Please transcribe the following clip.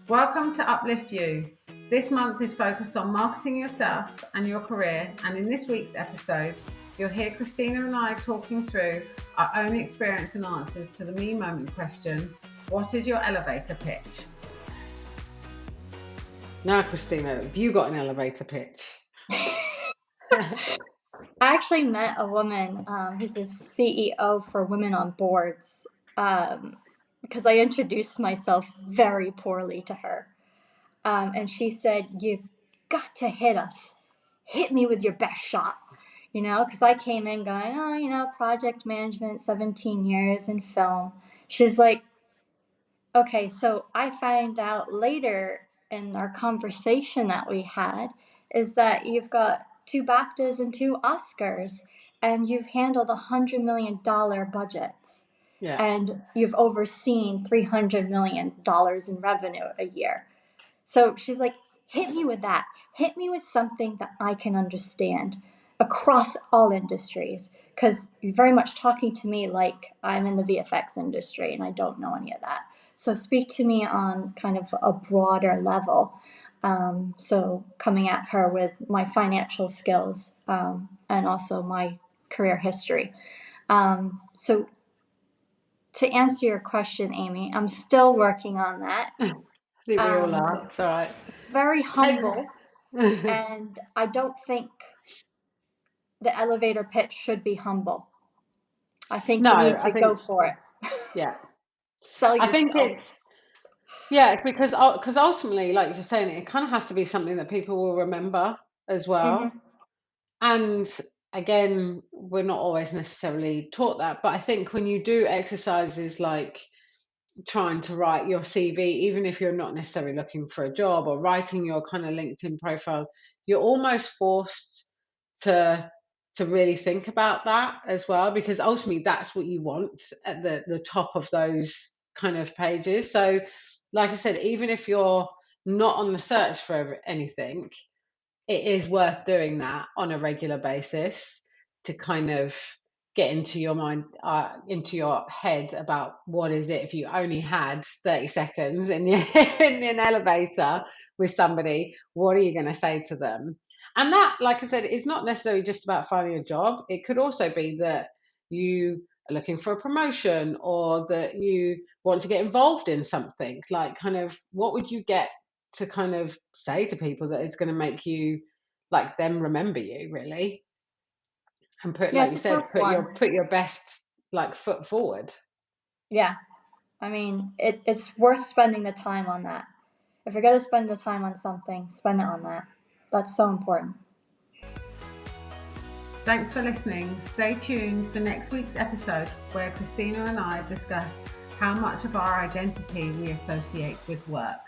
Welcome to Uplift You. This month is focused on marketing yourself and your career, and in this week's episode, you'll hear Christina and I talking through our own experience and answers to the me moment question, what is your elevator pitch? Now, Christina, have you got an elevator pitch? I actually met a woman who's a CEO for Women on Boards because I introduced myself very poorly to her. And she said, "You got to hit us. Hit me with your best shot." Because I came in going, project management, 17 years in film. She's like, okay, so I find out later in our conversation that we had is that you've got 2 BAFTAs and 2 Oscars, and you've handled $100 million budgets. Yeah. And you've overseen $300 million in revenue a year. So she's like, hit me with that. Hit me with something that I can understand across all industries. Because you're very much talking to me like I'm in the VFX industry and I don't know any of that. So speak to me on kind of a broader level. So coming at her with my financial skills and also my career history. So to answer your question, Amy, I'm still working on that. I think we all are. It's all right. Very humble, and I don't think the elevator pitch should be humble. I think you need to go for it. Yeah. Sell I yourself. think because ultimately, like you're saying, it kind of has to be something that people will remember as well. Mm-hmm. And again, we're not always necessarily taught that, but I think when you do exercises like trying to write your CV, even if you're not necessarily looking for a job, or writing your kind of LinkedIn profile, you're almost forced to really think about that as well, because ultimately that's what you want at the top of those kind of pages. So like I said, even if you're not on the search for anything, it is worth doing that on a regular basis to kind of get into your mind, into your head about what is it if you only had 30 seconds in in an elevator with somebody, what are you going to say to them? And that, like I said, is not necessarily just about finding a job. It could also be that you are looking for a promotion, or that you want to get involved in something. Like, kind of, what would you get to kind of say to people that is going to make you, like, them remember you, really, and put, Yeah, like it's you a said, tough one. put your best, like, foot forward. Yeah, I mean, it's worth spending the time on that. If you're going to spend the time on something, spend it on that. That's so important. Thanks for listening. Stay tuned for next week's episode, where Christina and I discussed how much of our identity we associate with work.